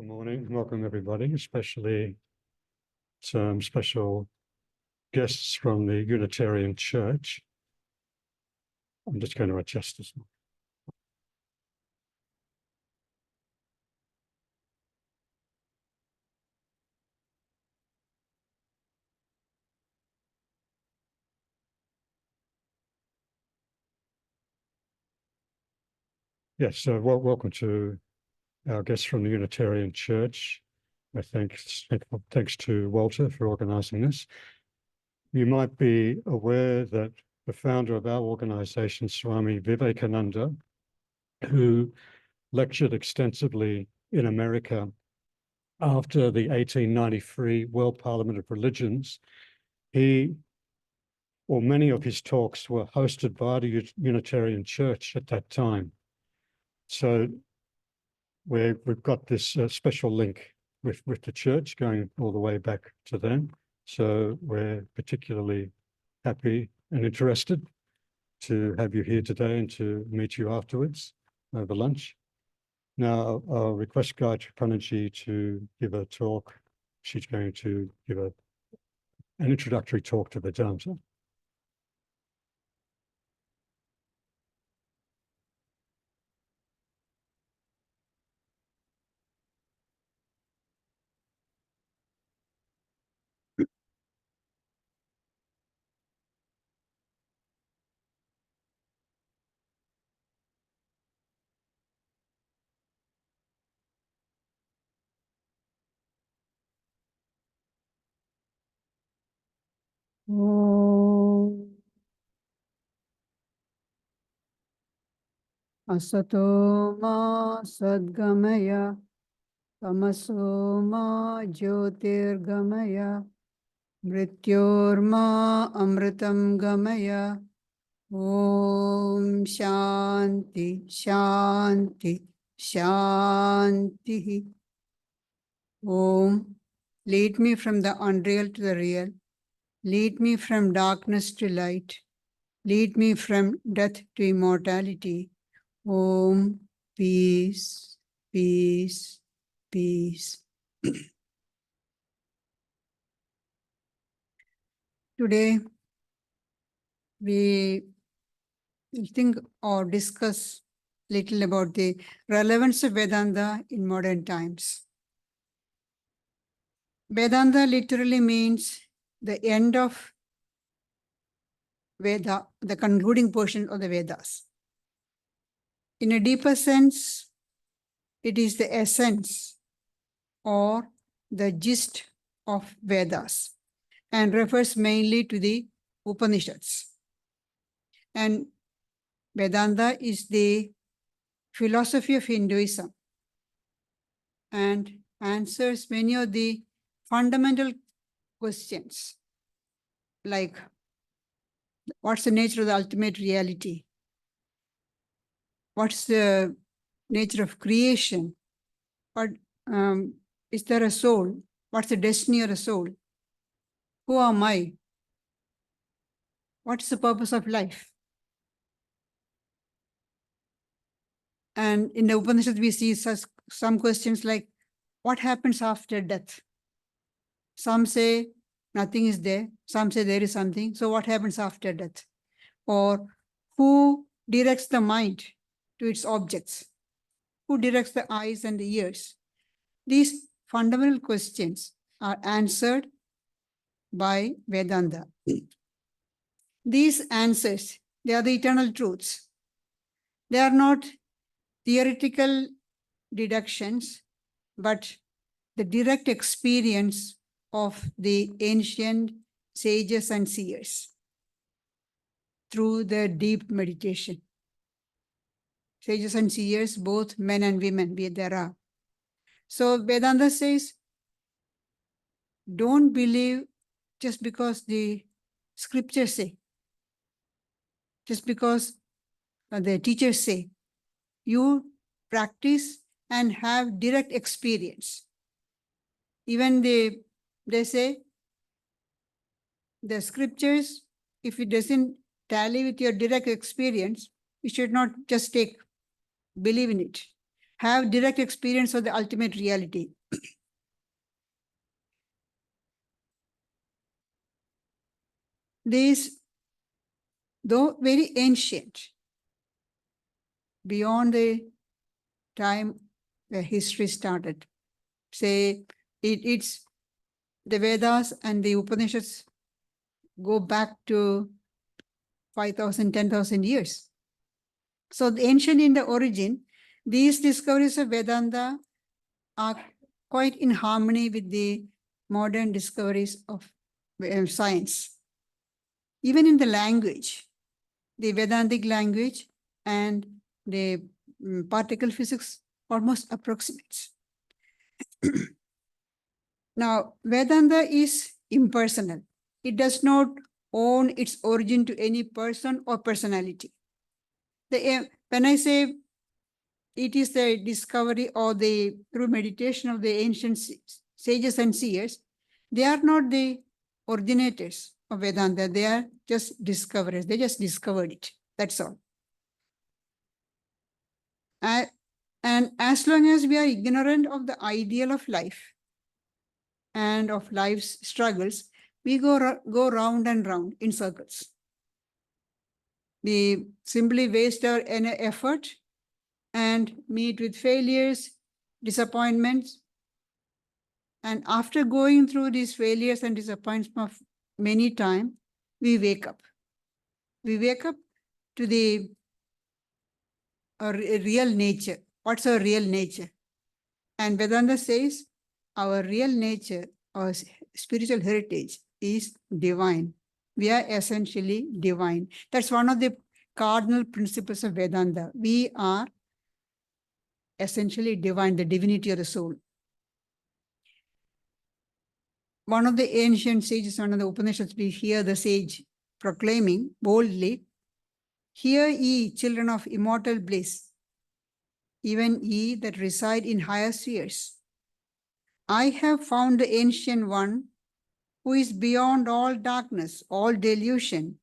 Good morning. Welcome, everybody, especially some special guests from the Unitarian Church. I'm just going to adjust this one. Yes, so welcome to our guests from the Unitarian Church. Thanks to Walter for organising this. You might be aware that the founder of our organisation, Swami Vivekananda, who lectured extensively in America after the 1893 World Parliament of Religions, many of his talks were hosted by the Unitarian Church at that time. So we've got this special link with the church going all the way back to then. So we're particularly happy and interested to have you here today and to meet you afterwards over lunch. Now I'll request Gayatriprana to give a talk. She's going to give an introductory talk to Vedanta. Asato ma sadgamaya, tamaso ma jyotirgamaya, mrityorma amritam gamaya. Om Shanti, Shanti, Shanti. Om, lead me from the unreal to the real. Lead me from darkness to light. Lead me from death to immortality. Om, peace, peace, peace. Today, we will think or discuss little about the relevance of Vedanta in modern times. Vedanta literally means the end of Veda, the concluding portion of the Vedas. In a deeper sense, it is the essence or the gist of Vedas and refers mainly to the Upanishads. And Vedanta is the philosophy of Hinduism and answers many of the fundamental questions like what's the nature of the ultimate reality? What's the nature of creation? What is there a soul? What's the destiny of a soul? Who am I? What's the purpose of life? And in the Upanishad, we see some questions like, what happens after death? Some say nothing is there. Some say there is something. So what happens after death? Or who directs the mind to its objects? Who directs the eyes and the ears? These fundamental questions are answered by Vedanta. These answers, they are the eternal truths. They are not theoretical deductions, but the direct experience of the ancient sages and seers through their deep meditation. Sages and seers, both men and women, there are. So Vedanta says, don't believe just because the scriptures say, just because the teachers say. You practice and have direct experience. Even they say the scriptures, if it doesn't tally with your direct experience, you should not just believe in it. have direct experience of the ultimate reality. These, though very ancient, beyond the time where history started, say it's the Vedas and the Upanishads go back to 5,000, 10,000 years. So the ancient in the origin, these discoveries of Vedanta are quite in harmony with the modern discoveries of science. Even in the language, the Vedantic language and the particle physics almost approximates. Now, Vedanta is impersonal. It does not own its origin to any person or personality. When I say it is the discovery or the through meditation of the ancient sages and seers, they are not the originators of Vedanta. They are just discoverers. They just discovered it. That's all. And as long as we are ignorant of the ideal of life and of life's struggles, we go round and round in circles. We simply waste our effort and meet with failures, disappointments. And after going through these failures and disappointments many times, we wake up. We wake up to the real nature. What's our real nature? And Vedanta says our real nature, our spiritual heritage is divine. We are essentially divine. That's one of the cardinal principles of Vedanta. We are essentially divine, the divinity of the soul. One of the ancient sages, one of the Upanishads, we hear the sage proclaiming boldly, "Hear ye, children of immortal bliss, even ye that reside in higher spheres. I have found the ancient one who is beyond all darkness, all delusion.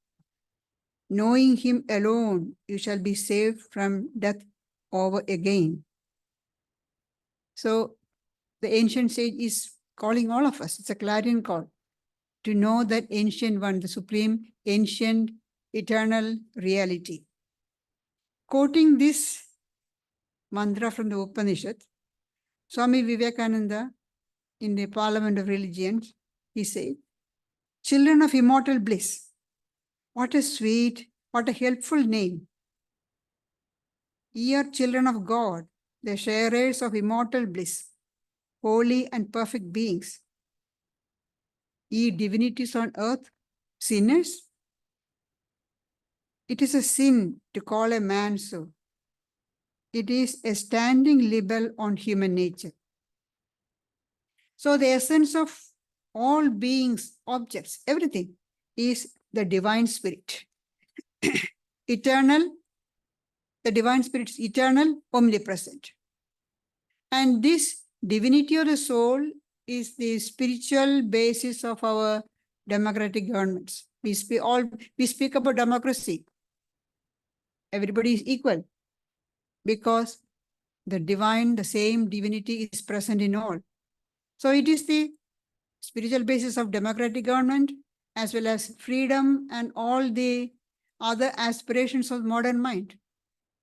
Knowing him alone, you shall be saved from death over again." So the ancient sage is calling all of us. It's a clarion call to know that ancient one, the supreme, ancient, eternal reality. Quoting this mantra from the Upanishad, Swami Vivekananda, in the Parliament of Religions, he said, "Children of immortal bliss." What a sweet, what a helpful name. Ye are children of God, the sharers of immortal bliss, holy and perfect beings. Ye divinities on earth, sinners? It is a sin to call a man so. It is a standing libel on human nature. So the essence of all beings, objects, everything is the divine spirit. Eternal, the divine spirit is eternal, omnipresent. And this divinity of the soul is the spiritual basis of our democratic governments. We speak about democracy. Everybody is equal because the divine, the same divinity is present in all. So it is the spiritual basis of democratic government as well as freedom and all the other aspirations of modern mind.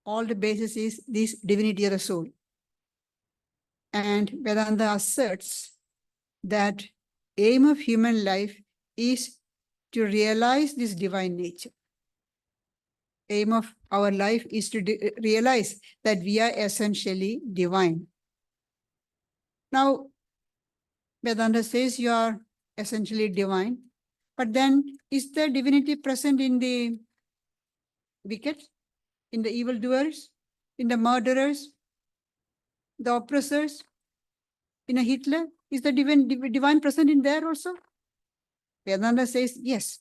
All the basis is this divinity of the soul. And Vedanta asserts that aim of human life is to realize this divine nature. Aim of our life is to realize that we are essentially divine. Now, Vedanta says you are essentially divine, but then is there divinity present in the wicked, in the evildoers, in the murderers, the oppressors, in a Hitler? Is the divine present in there also? Vedanta says yes,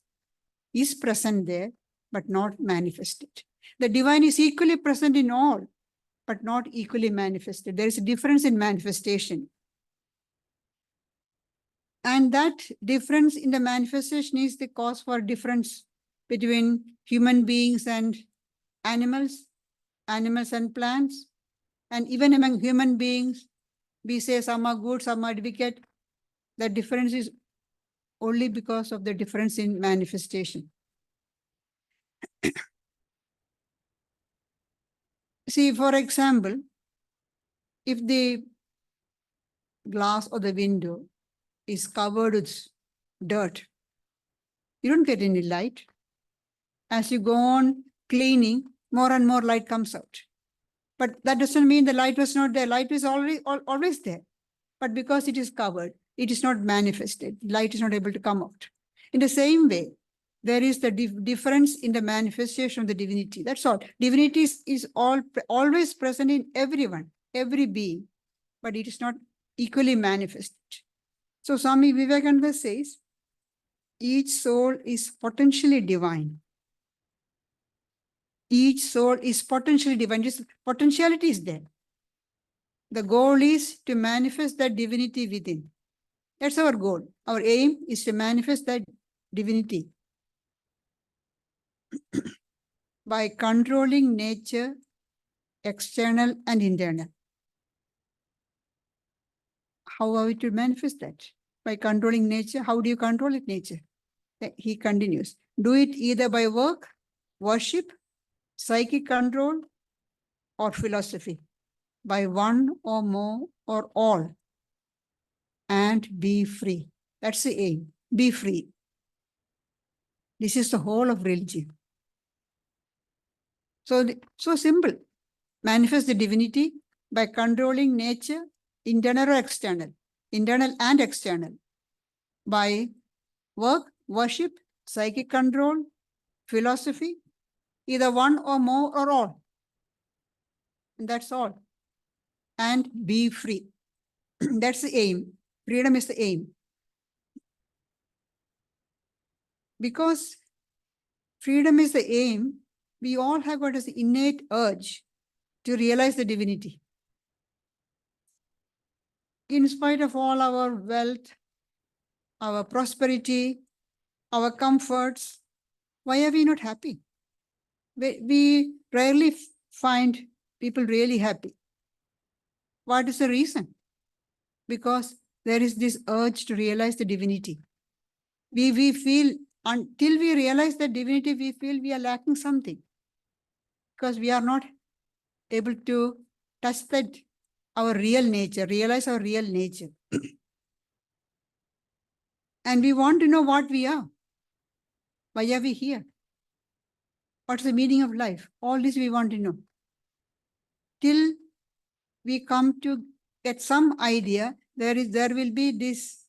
is present there, but not manifested. The divine is equally present in all, but not equally manifested. There is a difference in manifestation. And that difference in the manifestation is the cause for difference between human beings and animals and plants, And even among human beings, we say some are good, some are wicked. The difference is only because of the difference in manifestation. See, for example, if the glass or the window is covered with dirt, you don't get any light. As you go on cleaning, more and more light comes out. But that doesn't mean the light was not there. Light is always there. But because it is covered, it is not manifested. Light is not able to come out. In the same way, there is the difference in the manifestation of the divinity. That's all. Divinity is always present in everyone, every being, but it is not equally manifested. So Swami Vivekananda says, each soul is potentially divine. Each soul is potentially divine. Just potentiality is there. The goal is to manifest that divinity within. That's our goal. Our aim is to manifest that divinity by controlling nature, external and internal. How are we to manifest that? By controlling nature. How do you control it, nature? He continues. Do it either by work, worship, psychic control, or philosophy, by one or more or all, and be free. That's the aim. Be free. This is the whole of religion. So simple. Manifest the divinity by controlling nature, internal or external, internal and external, by work, worship, psychic control, philosophy, either one or more or all. And that's all. And be free. That's the aim. Freedom is the aim. Because freedom is the aim, we all have got this innate urge to realize the divinity. In spite of all our wealth, our prosperity, our comforts, why are we not happy? We rarely find people really happy. What is the reason? Because there is this urge to realize the divinity. We feel, until we realize the divinity, we feel we are lacking something. Because we are not able to touch that, our real nature, realize our real nature. And we want to know what we are. Why are we here? What's the meaning of life? All this we want to know. Till we come to get some idea, there will be this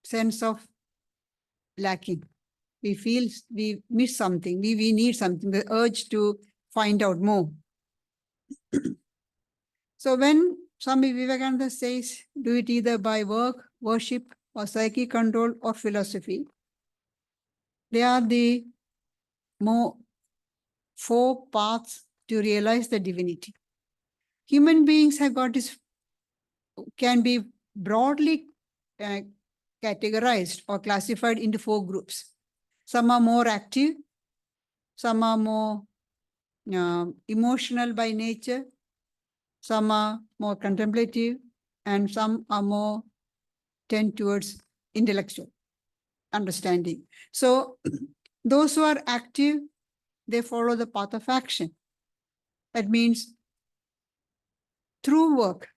sense of lacking. We feel we miss something, we need something, the urge to find out more. So when Swami Vivekananda says, do it either by work, worship, or psychic control, or philosophy, they are the four paths to realize the divinity. Human beings have got this, can be broadly categorized or classified into four groups. Some are more active, some are more emotional by nature, some are more contemplative, and some are more tend towards intellectual understanding. So those who are active, they follow the path of action. That means through work,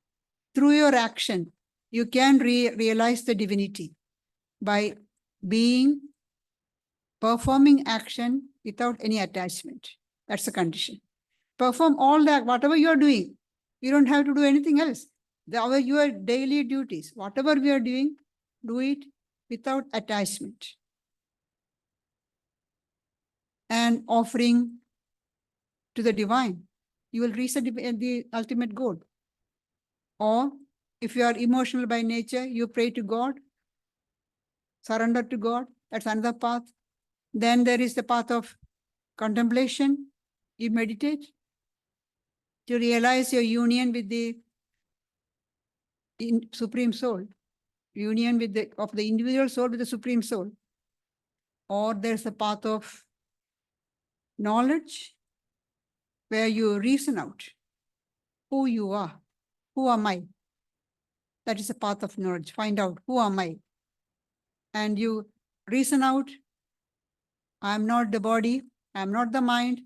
through your action, you can realize the divinity by performing action without any attachment. That's the condition. Perform all that, whatever you are doing. You don't have to do anything else. Your daily duties, whatever we are doing, do it without attachment. And offering to the divine, you will reach the ultimate goal. Or if you are emotional by nature, you pray to God, surrender to God. That's another path. Then there is the path of contemplation. You meditate to realize your union with the Supreme Soul, union with of the individual soul with the Supreme Soul. Or there's the path of knowledge, where you reason out who you are. Who am I? That is a path of knowledge. Find out who am I. And you reason out, I am not the body, I am not the mind,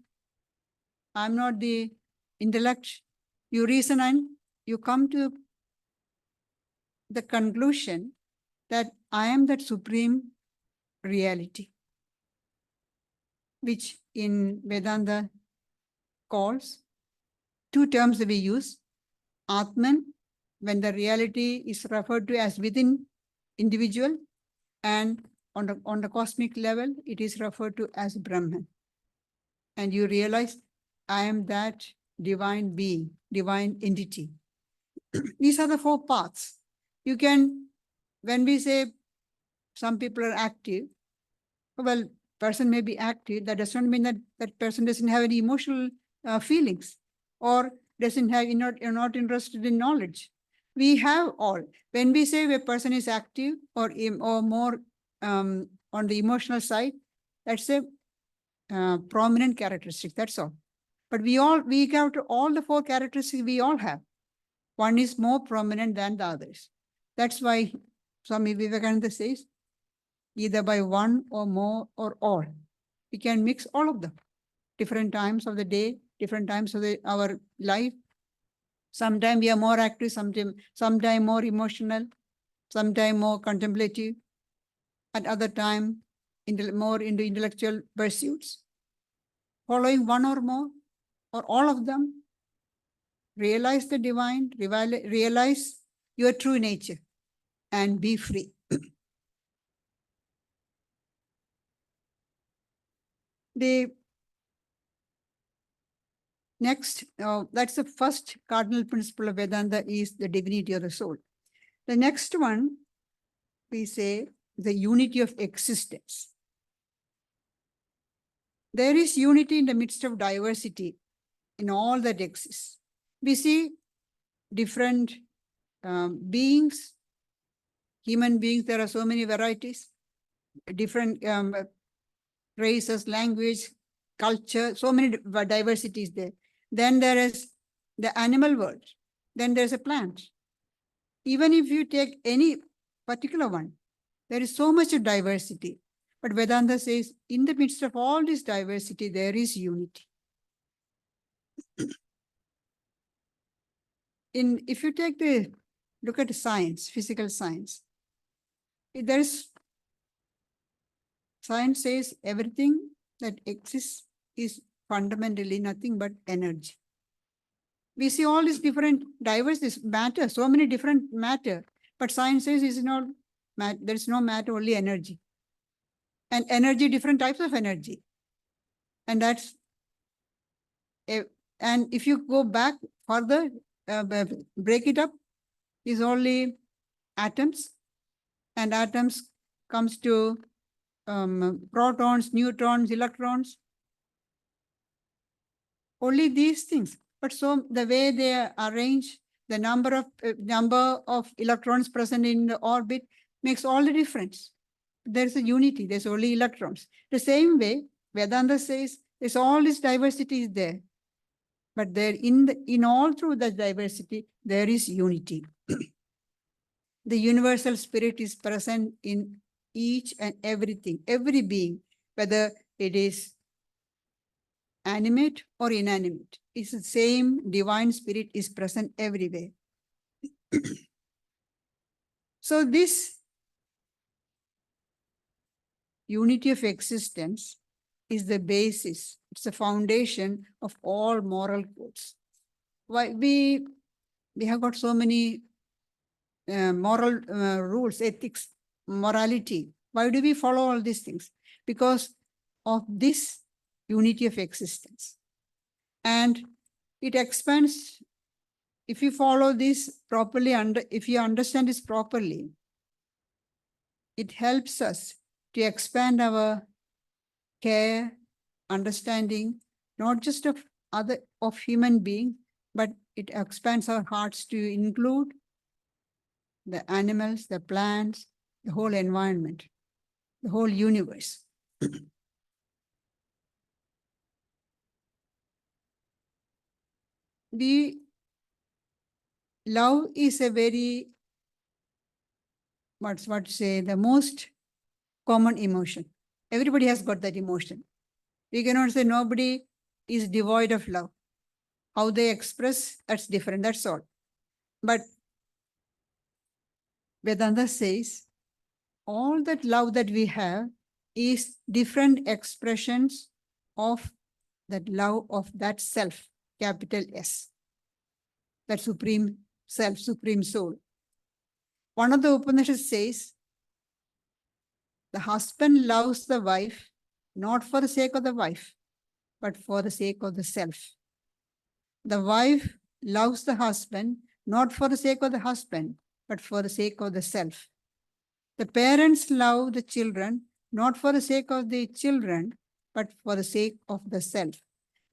I am not the intellect. You reason and you come to the conclusion that I am that supreme reality, which in Vedanta calls two terms that we use. Atman, when the reality is referred to as within individual, and on the cosmic level, it is referred to as Brahman. And you realize, I am that divine being, divine entity. These are the four paths. You can, when we say some people are active, well, person may be active, that does not mean that that person doesn't have any emotional feelings or doesn't have, you're not interested in knowledge. We have all. When we say a person is active or more on the emotional side, that's a prominent characteristic, that's all. But we have all the four characteristics we all have. One is more prominent than the others. That's why Swami Vivekananda says, either by one or more or all. We can mix all of them. Different times of the day, different times of our life. Sometimes we are more active, sometimes more emotional, sometimes more contemplative, at other time more into intellectual pursuits. Following one or more or all of them, realize the divine, realize your true nature and be free. The next, that's the first cardinal principle of Vedanta, is the divinity of the soul. The next one, we say the unity of existence. There is unity in the midst of diversity in all that exists. We see different beings, human beings, there are so many varieties, different races, language, culture, so many diversities there. Then there is the animal world. Then there's a plant. Even if you take any particular one, there is so much of diversity. But Vedanta says, in the midst of all this diversity, there is unity. If you look at science, physical science, science says everything that exists is fundamentally nothing but energy. We see all these different diverse matter, so many different matter, but science says there is no matter, only energy. And energy, different types of energy. And and if you go back further, break it up, is only atoms, and atoms comes to protons, neutrons, electrons, only these things. But so the way they are arranged, the number of electrons present in the orbit makes all the difference. There's a unity, there's only electrons. The same way, Vedanta says there's all this diversity is there. But there in all through that diversity, there is unity. The universal spirit is present in each and everything, every being, whether it is animate or inanimate. It's the same divine spirit is present everywhere. So this unity of existence is the basis, it's the foundation of all moral codes. Why we have got so many moral rules, ethics, morality. Why do we follow all these things? Because of this unity of existence. And it expands, if you follow this properly, if you understand this properly, it helps us to expand our care, understanding, not just of human being, but it expands our hearts to include the animals, the plants, the whole environment, the whole universe. We love is a very, what to say, the most common emotion. Everybody has got that emotion. We cannot say nobody is devoid of love. How they express, that's different, that's all. But Vedanta says all that love that we have is different expressions of that love of that self, capital S, that supreme self, supreme soul. One of the Upanishads says, the husband loves the wife not for the sake of the wife, but for the sake of the self. The wife loves the husband not for the sake of the husband, but for the sake of the self. The parents love the children not for the sake of the children, but for the sake of the self.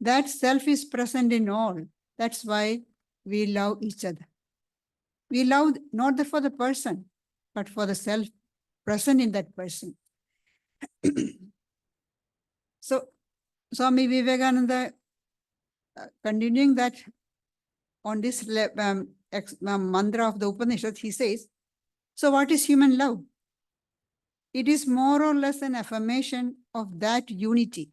That self is present in all. That's why we love each other. We love not for the person, but for the self present in that person. So, Swami Vivekananda, continuing that on this mantra of the Upanishad, he says, so what is human love? It is more or less an affirmation of that unity.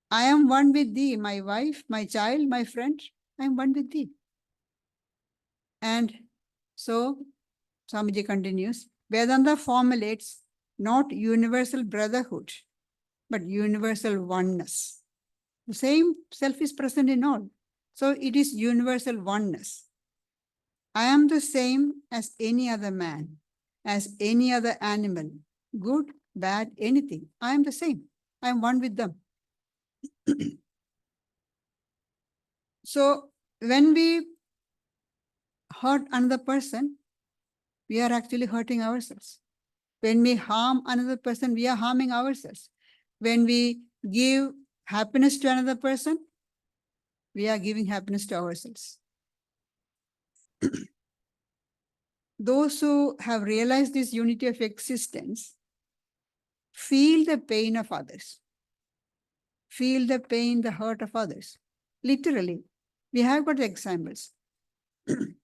I am one with thee, my wife, my child, my friend, I am one with thee. And so, Swamiji continues, Vedanta formulates not universal brotherhood, but universal oneness. The same self is present in all. So it is universal oneness. I am the same as any other man, as any other animal, good, bad, anything. I am the same. I am one with them. So when we hurt another person, we are actually hurting ourselves. When we harm another person, we are harming ourselves. When we give happiness to another person, we are giving happiness to ourselves. Those who have realized this unity of existence feel the pain of others, feel the pain, the hurt of others. Literally, we have got examples. In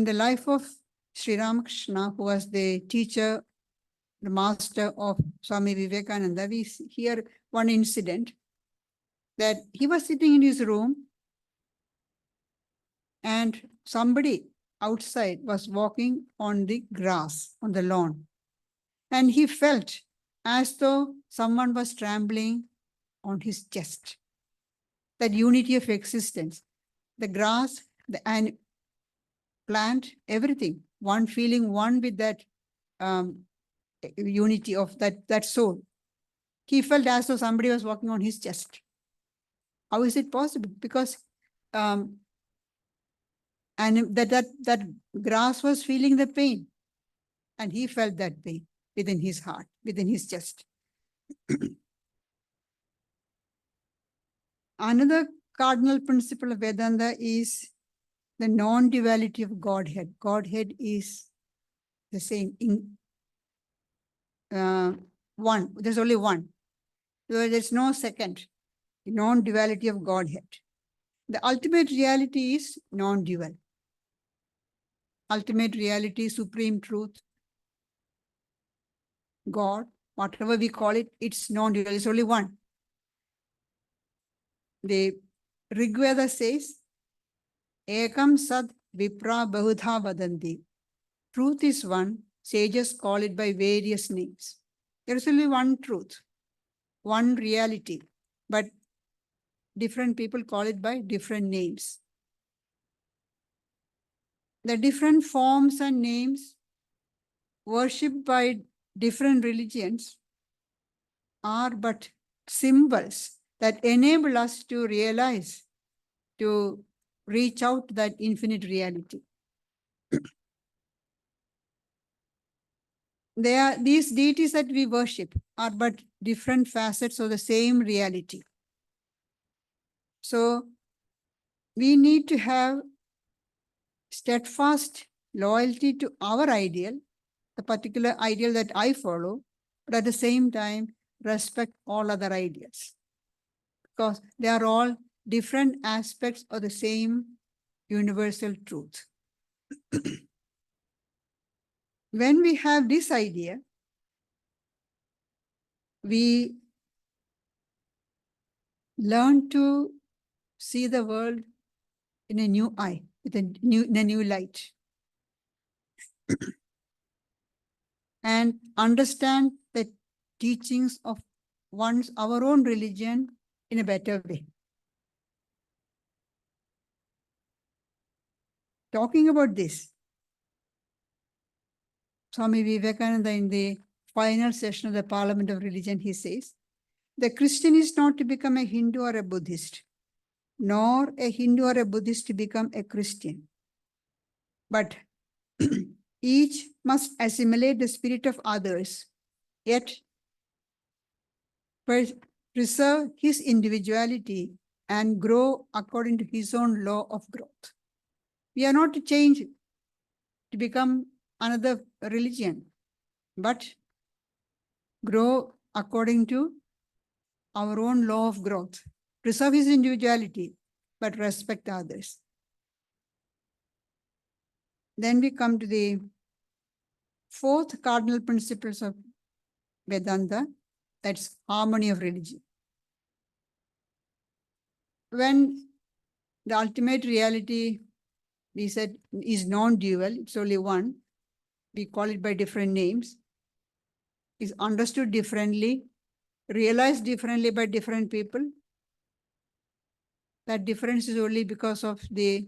the life of Sri Ramakrishna, who was the teacher, the master of Swami Vivekananda, we hear one incident that he was sitting in his room and somebody outside was walking on the grass, on the lawn. And he felt as though someone was trampling on his chest. That unity of existence, the grass, the plant, everything, one feeling one with that unity of that soul. He felt as though somebody was walking on his chest. How is it possible? Because and that grass was feeling the pain, and he felt that pain within his heart, within his chest. Another cardinal principle of Vedanta is the non-duality of Godhead. Godhead is the same in one. There's only one. There's no second. The non-duality of Godhead. The ultimate reality is non-dual. Ultimate reality, supreme truth, God, whatever we call it, it's non-dual. It's only one. The Rig Veda says, Ekam sad vipra bahudha vadanti. Truth is one. Sages call it by various names. There is only one truth, one reality, but different people call it by different names. The different forms and names worshipped by different religions are but symbols that enable us to realize, to reach out to that infinite reality. These deities that we worship are but different facets of the same reality. So we need to have steadfast loyalty to our ideal, the particular ideal that I follow, but at the same time, respect all other ideas, because they are all different aspects of the same universal truth. When we have this idea, we learn to see the world in a new eye, with a new light, and understand the teachings of our own religion in a better way. Talking about this, Swami Vivekananda, in the final session of the Parliament of Religion, he says, the Christian is not to become a Hindu or a Buddhist, nor a Hindu or a Buddhist to become a Christian. But each must assimilate the spirit of others, yet preserve his individuality and grow according to his own law of growth. We are not to change to become another religion, but grow according to our own law of growth. Preserve his individuality, but respect others. Then we come to the fourth cardinal principles of Vedanta, that's harmony of religion. When the ultimate reality, we said, is non-dual, it's only one, we call it by different names, is understood differently, realized differently by different people. That difference is only because of the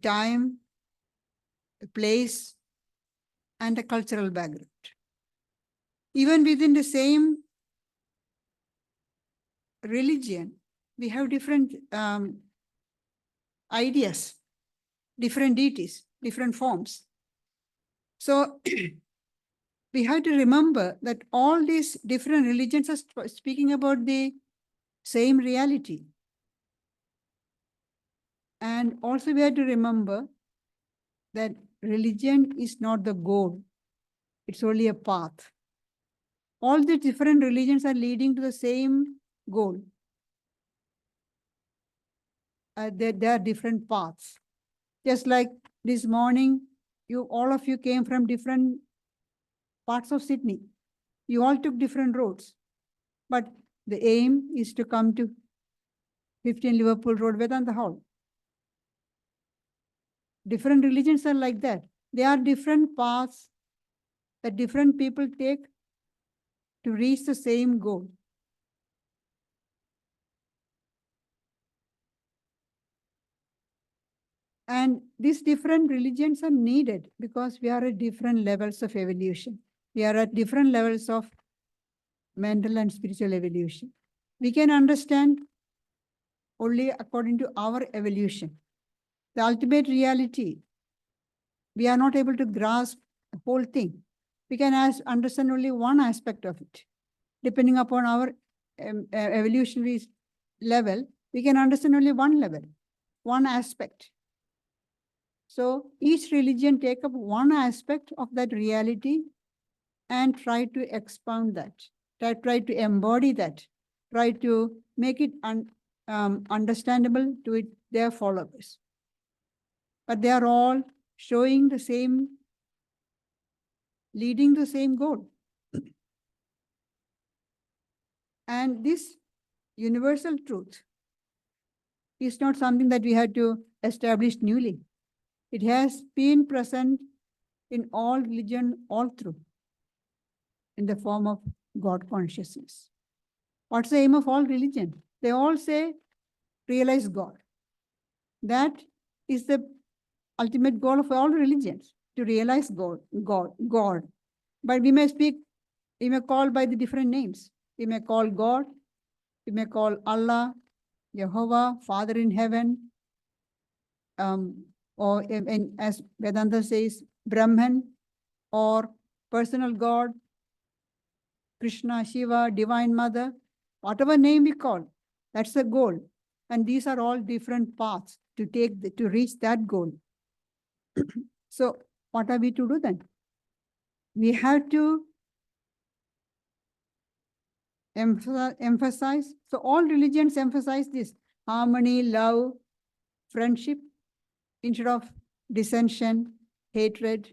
time, the place, and the cultural background. Even within the same religion, we have different ideas, different deities, different forms. So we have to remember that all these different religions are speaking about the same reality. And also we have to remember that religion is not the goal. It's only a path. All the different religions are leading to the same goal. There are different paths. Just like this morning, all of you came from different parts of Sydney. You all took different roads. But the aim is to come to 15 Liverpool Road, Vedanta Hall. Different religions are like that. There are different paths that different people take to reach the same goal. And these different religions are needed because we are at different levels of evolution. We are at different levels of mental and spiritual evolution. We can understand only according to our evolution. The ultimate reality, we are not able to grasp the whole thing. We can understand only one aspect of it. Depending upon our evolutionary level, we can understand only one level, one aspect. So each religion take up one aspect of that reality and try to expound that, try to embody that, try to make it understandable to their followers. But they are all showing the same, leading the same goal. And this universal truth is not something that we had to establish newly. It has been present in all religion, all through, in the form of God consciousness. What's the aim of all religion? They all say, realize God. That is the ultimate goal of all religions, to realize God. But we may call by the different names. We may call God, we may call Allah, Jehovah, Father in heaven, or as Vedanta says, Brahman, or personal God, Krishna, Shiva, Divine Mother, whatever name we call, that's the goal. And these are all different paths to reach that goal. So what are we to do then? We have to emphasize. So all religions emphasize this. harmony, love, friendship, instead of dissension, hatred.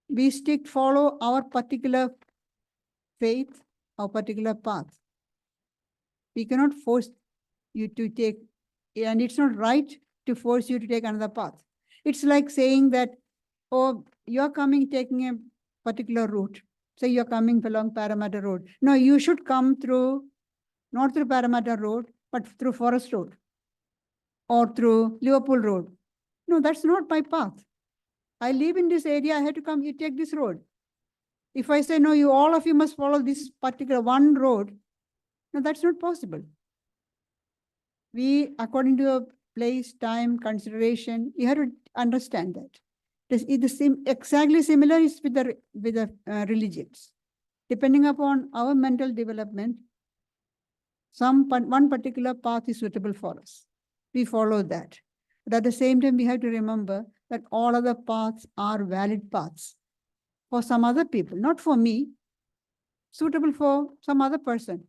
We follow our particular faith, our particular path. We cannot force you to take, and it's not right to force you to take another path. It's like saying that, oh, you're taking a particular route. Say you're coming along Parramatta Road. No, you should come not through Parramatta Road, but through Forest Road or through Liverpool Road. No, that's not my path. I live in this area, I have to come, you take this road. If I say, no, all of you must follow this particular one road, no, that's not possible. We, according to a place, time, consideration, you have to understand that. Exactly similar is with the religions. Depending upon our mental development, one particular path is suitable for us. We follow that. But at the same time, we have to remember that all other paths are valid paths for some other people, not for me, suitable for some other person.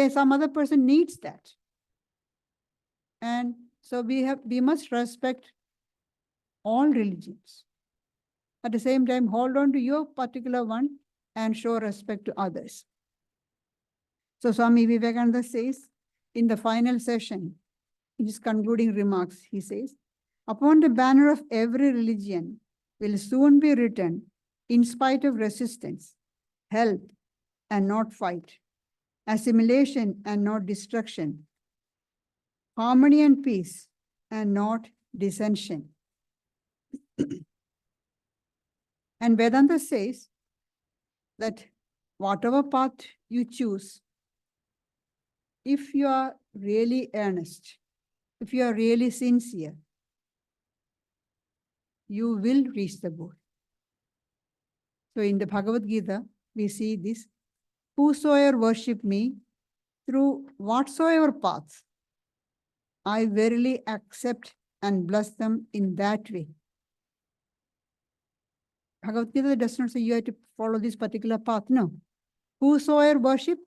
Some other person needs that. And so we must respect all religions. At the same time, hold on to your particular one and show respect to others. So Swami Vivekananda says in the final session, in his concluding remarks, he says, upon the banner of every religion will soon be written, in spite of resistance, help and not fight, assimilation and not destruction, harmony and peace and not dissension. And Vedanta says that whatever path you choose, if you are really earnest, if you are really sincere, you will reach the goal. So in the Bhagavad Gita, we see this, whosoever worship me through whatsoever path, I verily accept and bless them in that way. Bhagavad Gita does not say you have to follow this particular path. No. Whosoever worship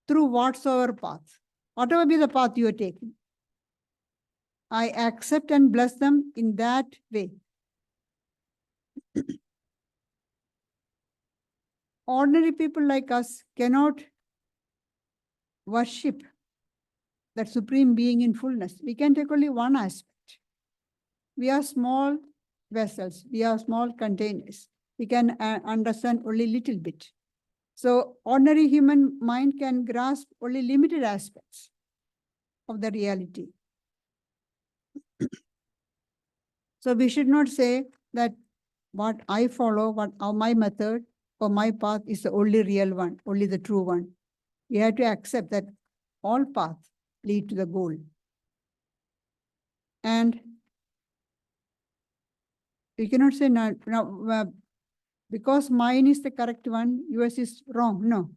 through whatsoever path, whatever be the path you are taking, I accept and bless them in that way. Ordinary people like us cannot worship that Supreme Being in fullness. We can take only one aspect. We are small vessels. We are small containers. We can understand only little bit. So ordinary human mind can grasp only limited aspects of the reality. So we should not say that what I follow, my method or my path is the only real one, only the true one. We have to accept that all paths lead to the goal. And you cannot say, no, because mine is the correct one, yours is wrong. No.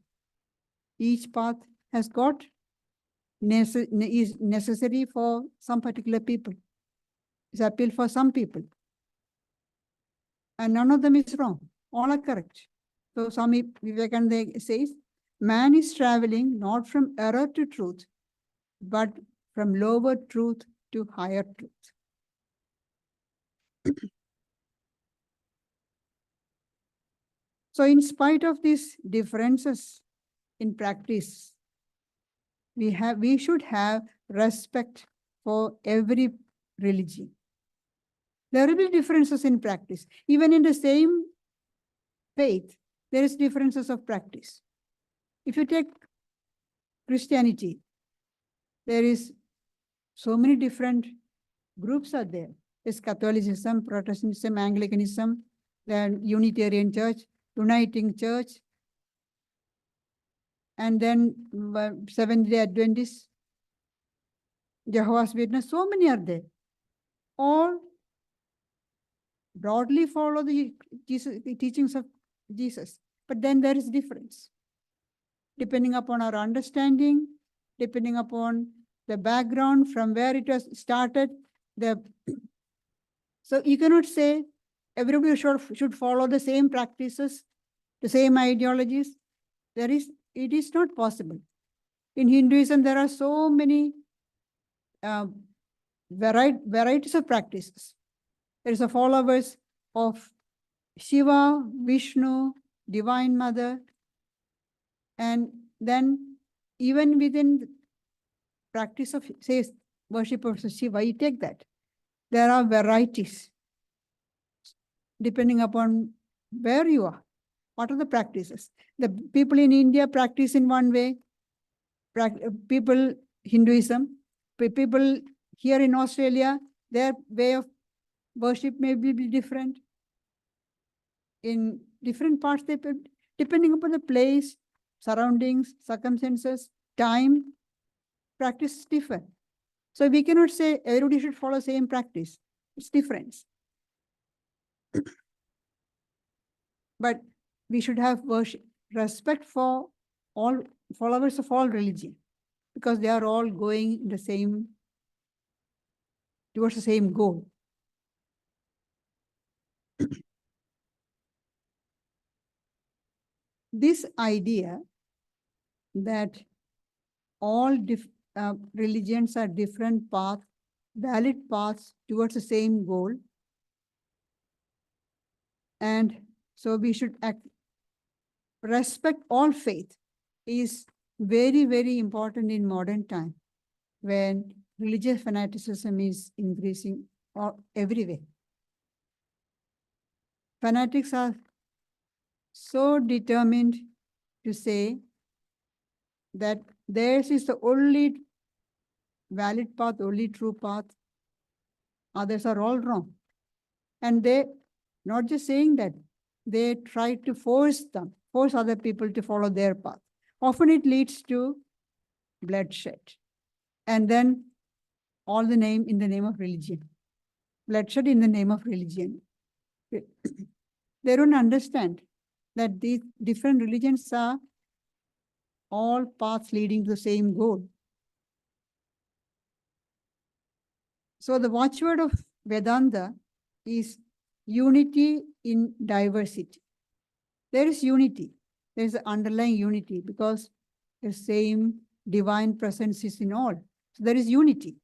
Each path has got is necessary for some particular people. It's appeal for some people. And none of them is wrong. All are correct. So Swami Vivekananda says, man is traveling not from error to truth, but from lower truth to higher truth. So in spite of these differences in practice, we should have respect for every religion. There will be differences in practice. Even in the same faith, there is differences of practice. If you take Christianity, there is so many different groups are there. There's Catholicism, Protestantism, Anglicanism, then Unitarian Church, Uniting Church, and then Seventh-day Adventists, Jehovah's Witness, so many are there. All broadly follow the teachings of Jesus, but then there is difference. Depending upon our understanding, depending upon the background from where it was started, so you cannot say everybody should follow the same practices, the same ideologies. It is not possible. In Hinduism, there are so many varieties of practices. There is a followers of Shiva, Vishnu, Divine Mother, and then even within the practice of, say, worship of Shiva, you take that. There are varieties depending upon where you are. What are the practices? The people in India practice in one way, people, Hinduism, people here in Australia, their way of worship may be different. In different parts, depending upon the place, surroundings, circumstances, time, practice differ. So we cannot say everybody should follow same practice. It's different. But we should have worship, respect for all followers of all religion, because they are all going in the same, towards the same goal. This idea that all religions are different paths, valid paths towards the same goal, and so we should respect all faith, is very, very important in modern time, when religious fanaticism is increasing everywhere. Fanatics are so determined to say that theirs is the only valid path, only true path. Others are all wrong. And they, not just saying that, they try to force other people to follow their path. Often it leads to bloodshed. And then all in the name of religion. Bloodshed in the name of religion. They don't understand that these different religions are all paths leading to the same goal. So the watchword of Vedanta is unity in diversity. There is unity. There is an underlying unity because the same divine presence is in all. So there is unity,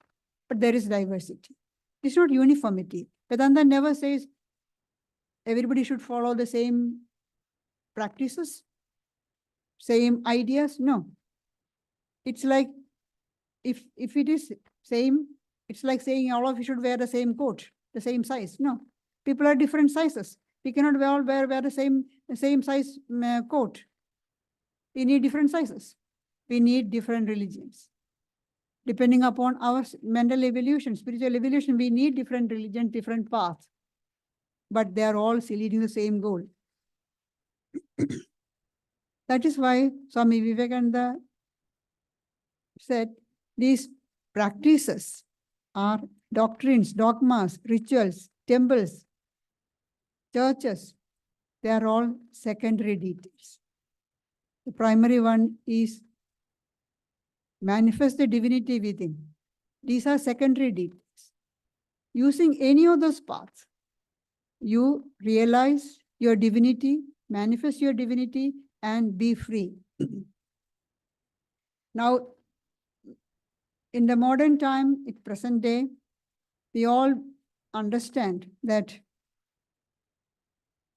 but there is diversity. It's not uniformity. Vedanta never says everybody should follow the same practices, same ideas. No. It's like, if it is same, it's like saying all of you should wear the same coat, the same size. No. People are different sizes. We cannot all wear the same size coat. We need different sizes. We need different religions. Depending upon our mental evolution, spiritual evolution, we need different religions, different paths. But they are all leading the same goal. That is why Swami Vivekananda said these practices are doctrines, dogmas, rituals, temples, churches. They are all secondary details. The primary one is manifest the divinity within. These are secondary details. Using any of those paths, you realize your divinity, manifest your divinity, and be free. Now, in the modern time, in present day, we all understand that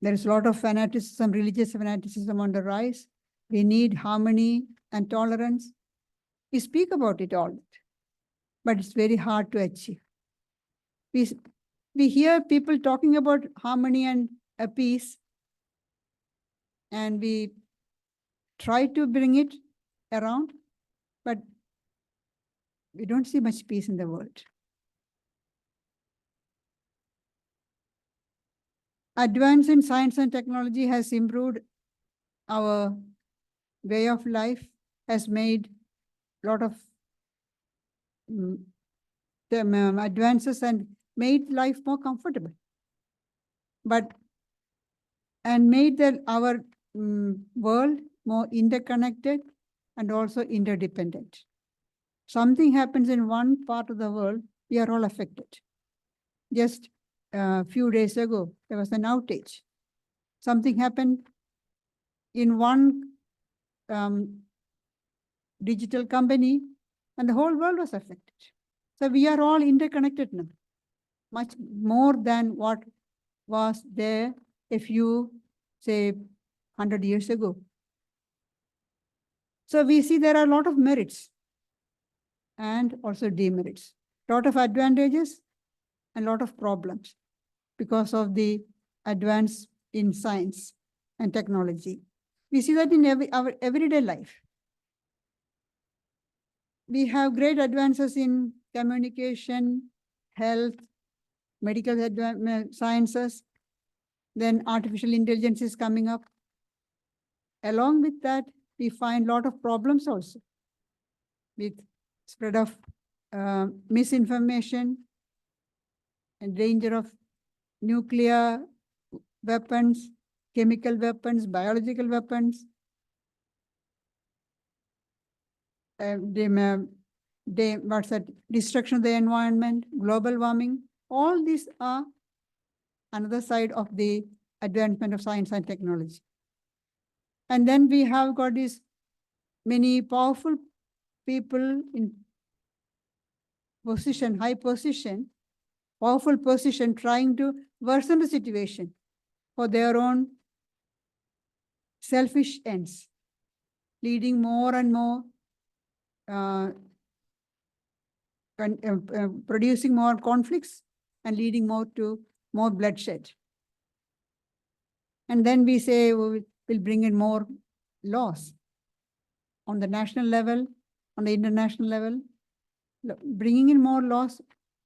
there is a lot of fanaticism, religious fanaticism on the rise. We need harmony and tolerance. We speak about it all, but it's very hard to achieve. We hear people talking about harmony and peace, and we try to bring it around, but we don't see much peace in the world. Advance in science and technology has improved our way of life, has made a lot of advances and made life more comfortable. And made our world more interconnected and also interdependent. Something happens in one part of the world, we are all affected. Just a few days ago, there was an outage. Something happened in one digital company, and the whole world was affected. So we are all interconnected now, much more than what was there a few, say, 100 years ago. So we see there are a lot of merits and also demerits, a lot of advantages and a lot of problems because of the advance in science and technology. We see that in our everyday life. We have great advances in communication, health, medical sciences, then artificial intelligence is coming up. Along with that, we find a lot of problems also with spread of misinformation and danger of nuclear weapons, chemical weapons, biological weapons, destruction of the environment, global warming. All these are another side of the advancement of science and technology. And then we have got these many powerful people in position, high position, powerful position, trying to worsen the situation for their own selfish ends, leading more and more, producing more conflicts and leading more to more bloodshed. And then we say we'll bring in more laws on the national level, on the international level. Bringing in more laws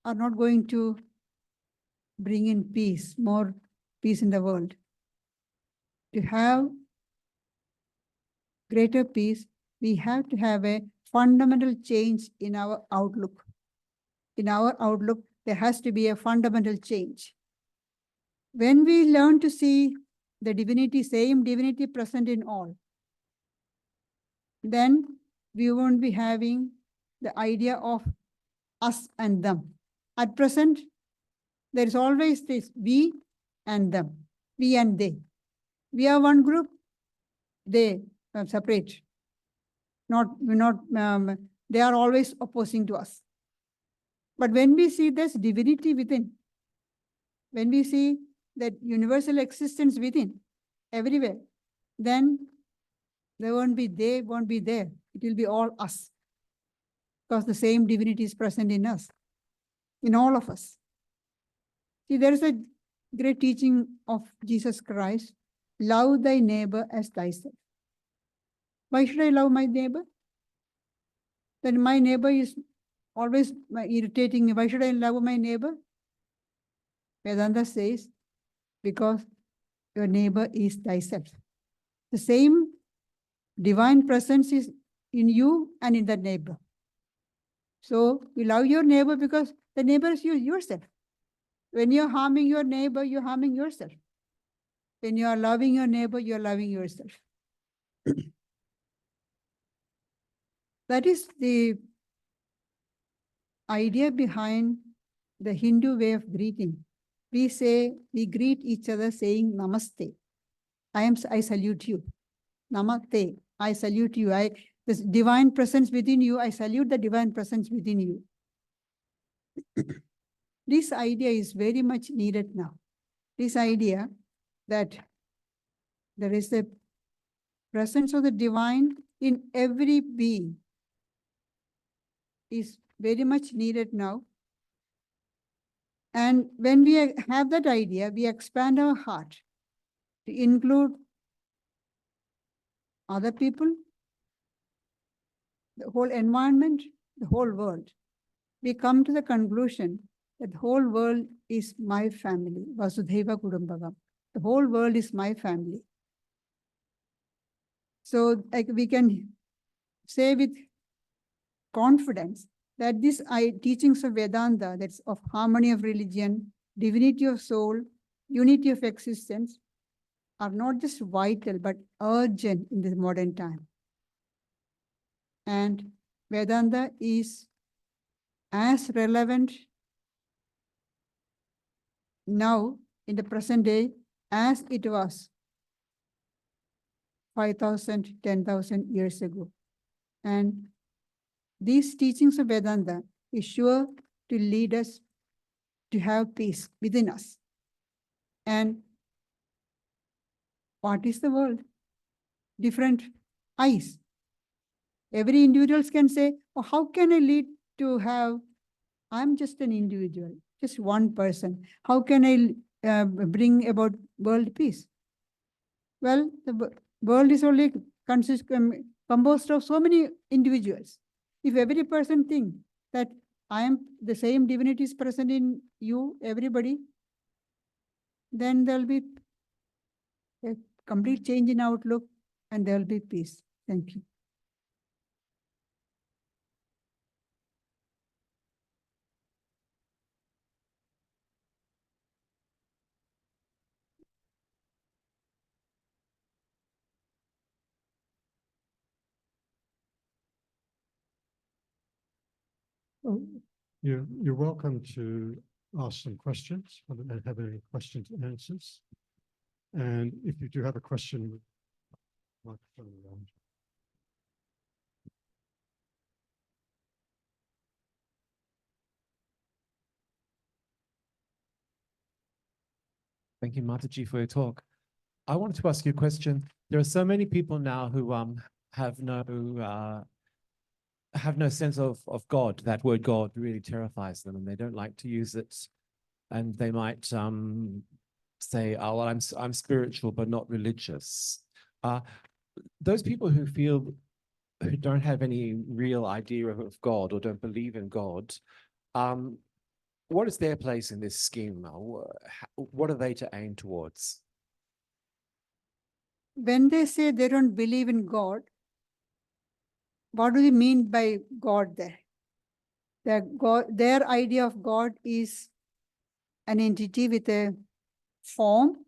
are not going to bring in peace, more peace in the world. To have greater peace, we have to have a fundamental change in our outlook. In our outlook, there has to be a fundamental change. When we learn to see the divinity, same divinity present in all, then we won't be having the idea of us and them. At present, there is always this we and them, we and they. We are one group, they are separate. They are always opposing to us. But when we see this divinity within, when we see that universal existence within, everywhere, then there won't be they, won't be there. It will be all us. Because the same divinity is present in us, in all of us. See, there is a great teaching of Jesus Christ, love thy neighbor as thyself. Why should I love my neighbor? Then my neighbor is always irritating me. Why should I love my neighbor? Vedanta says, because your neighbor is thyself. The same divine presence is in you and in that neighbor. So you love your neighbor because the neighbor is yourself. When you're harming your neighbor, you're harming yourself. When you are loving your neighbor, you're loving yourself. That is the idea behind the Hindu way of greeting. We greet each other saying namaste. I salute you. Namaste. I salute you. This divine presence within you, I salute the divine presence within you. This idea is very much needed now. This idea that there is the presence of the divine in every being is very much needed now. And when we have that idea, we expand our heart to include other people, the whole environment, the whole world. We come to the conclusion that the whole world is my family, Vasudhaiva Kudumbakam. The whole world is my family. So we can say with confidence that these teachings of Vedanta, that's of harmony of religion, divinity of soul, unity of existence, are not just vital, but urgent in this modern time. And Vedanta is as relevant now in the present day as it was 5,000, 10,000 years ago. And these teachings of Vedanta is sure to lead us to have peace within us. And what is the world? Different eyes. Every individual can say, oh, how can I lead to have, I'm just an individual, just one person. How can I bring about world peace? Well, the world is only composed of so many individuals. If every person thinks that I am the same divinity is present in you, everybody, then there'll be a complete change in outlook and there'll be peace. Thank you. You're welcome to ask some questions. I don't have any questions and answers. And if you do have a question, microphone around. Thank you, Mataji, for your talk. I wanted to ask you a question. There are so many people now who have no sense of God. That word God really terrifies them, and they don't like to use it. And they might say, "Oh, well, I'm spiritual but not religious." Those people who don't have any real idea of God or don't believe in God, what is their place in this scheme? What are they to aim towards? When they say they don't believe in God, what do they mean by God there? Their idea of God is an entity with a form,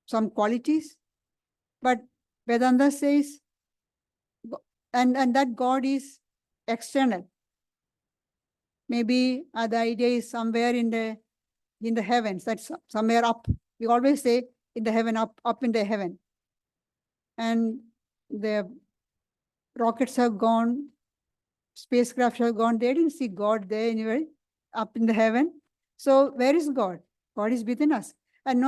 some qualities, but Vedanta says, and that God is external. Maybe the idea is somewhere in the heavens, that's somewhere up. We always say in the heaven, up in the heaven. And the rockets have gone, spacecraft have gone, they didn't see God there anywhere, up in the heaven. So where is God? God is within us. And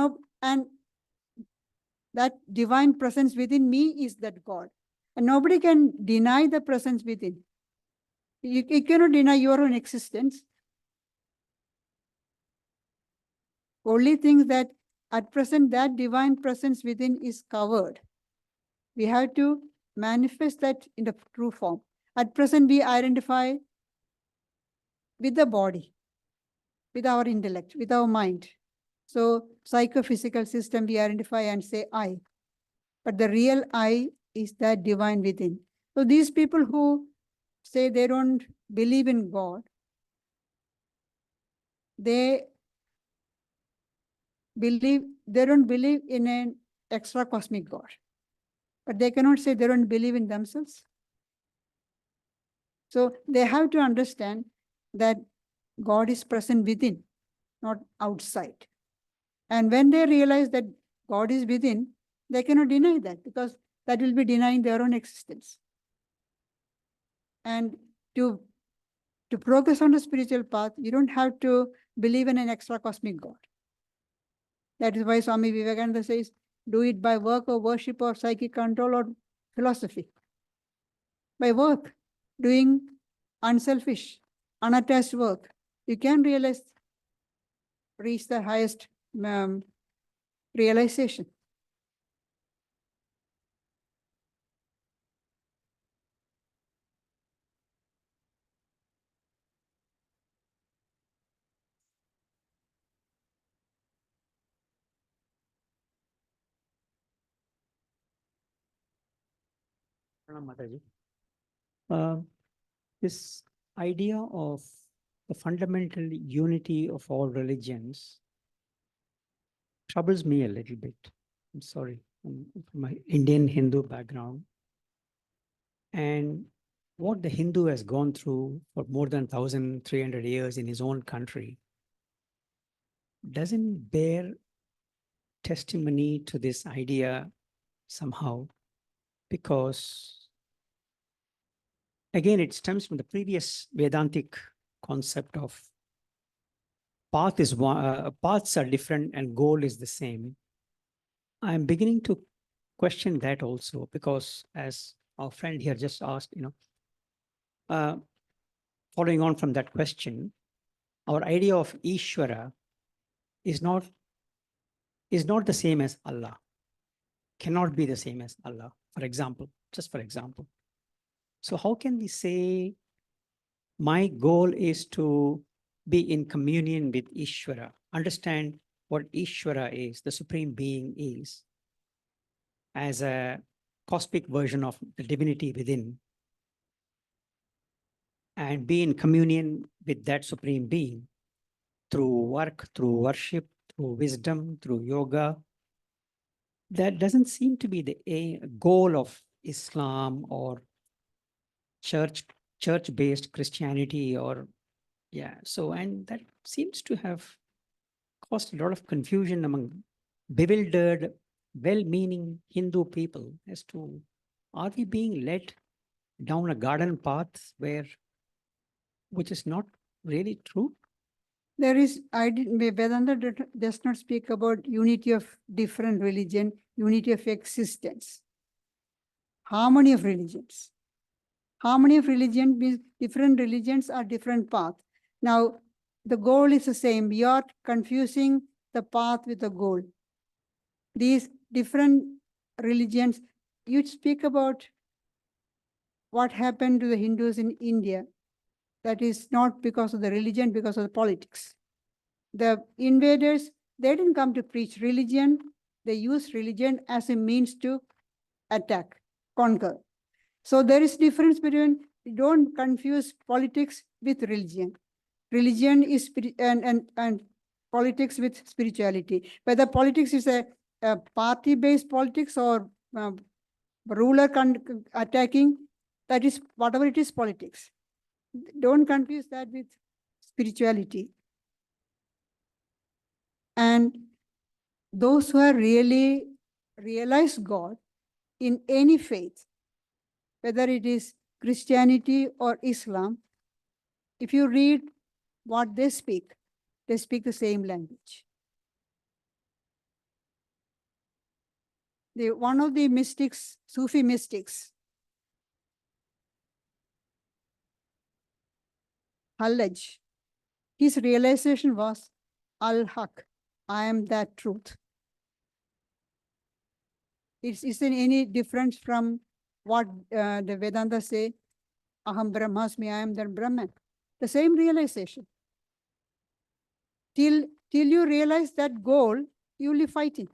that divine presence within me is that God. And nobody can deny the presence within. You cannot deny your own existence. Only thing that at present that divine presence within is covered. We have to manifest that in the true form. At present we identify with the body, with our intellect, with our mind. So psychophysical system we identify and say I. But the real I is that divine within. So these people who say they don't believe in God, they don't believe in an extra cosmic God. But they cannot say they don't believe in themselves. So they have to understand that God is present within, not outside. And when they realize that God is within, they cannot deny that, because that will be denying their own existence. And to progress on the spiritual path, you don't have to believe in an extra cosmic God. That is why Swami Vivekananda says, do it by work or worship or psychic control or philosophy. By work, doing unselfish, unattached work, you can reach the highest realization. Mataji. This idea of the fundamental unity of all religions troubles me a little bit. I'm sorry, from my Indian Hindu background. And what the Hindu has gone through for more than 1,300 years in his own country doesn't bear testimony to this idea somehow, because again, it stems from the previous Vedantic concept of path is one, paths are different and goal is the same. I'm beginning to question that also, because as our friend here just asked, following on from that question, our idea of Ishvara is not the same as Allah, cannot be the same as Allah, for example, just for example. So how can we say my goal is to be in communion with Ishvara, understand what Ishvara is, the supreme being is, as a cosmic version of the divinity within, and be in communion with that supreme being through work, through worship, through wisdom, through yoga. That doesn't seem to be the goal of Islam or church-based Christianity, or so, and that seems to have caused a lot of confusion among bewildered, well-meaning Hindu people as to, are we being led down a garden path which is not really true? There is, Vedanta does not speak about unity of different religion, unity of existence, harmony of religions. Harmony of religion means different religions are different path. Now, the goal is the same. We are confusing the path with the goal. These different religions, you speak about what happened to the Hindus in India. That is not because of the religion, because of the politics. The invaders, they didn't come to preach religion. They used religion as a means to attack, conquer. So there is difference between, don't confuse politics with religion. Religion is and politics with spirituality. Whether politics is a party-based politics or ruler attacking, that is whatever it is, politics. Don't confuse that with spirituality. And those who are really realize God in any faith, whether it is Christianity or Islam, if you read what they speak the same language. One of the mystics, Sufi mystics, Hallaj, his realization was Al-Haq, I am that truth. It isn't any difference from what the Vedanta say, Aham Brahmasmi, I am that Brahman. The same realization. Till you realize that goal, you will be fighting.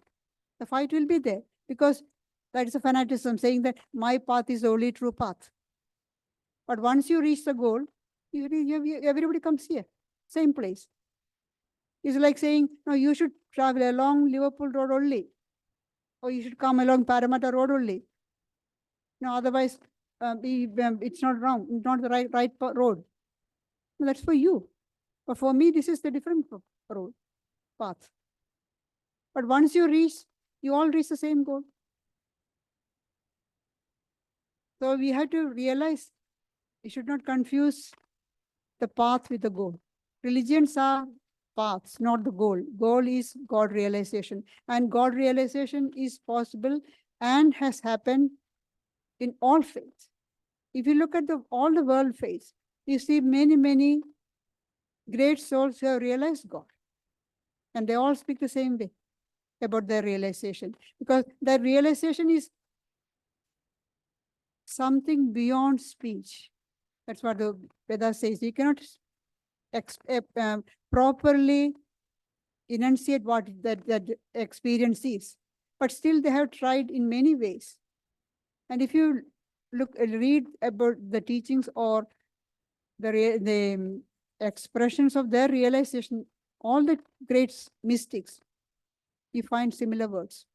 The fight will be there, because that is a fanaticism, saying that my path is the only true path. But once you reach the goal, everybody comes here, same place. It's like saying, no, you should travel along Liverpool Road only, or you should come along Parramatta Road only. No, otherwise, it's not wrong, it's not the right road. No, that's for you. But for me, this is the different road, path. But once you reach, you all reach the same goal. So we have to realize we should not confuse the path with the goal. Religions are paths, not the goal. Goal is God realization. And God realization is possible and has happened in all faiths. If you look at all the world faiths, you see many, many great souls who have realized God. And they all speak the same way about their realization, because their realization is something beyond speech. That's what the Veda says. You cannot properly enunciate what that experience is, but still they have tried in many ways. And if you read about the teachings or the expressions of their realization, all the great mystics, you find similar words.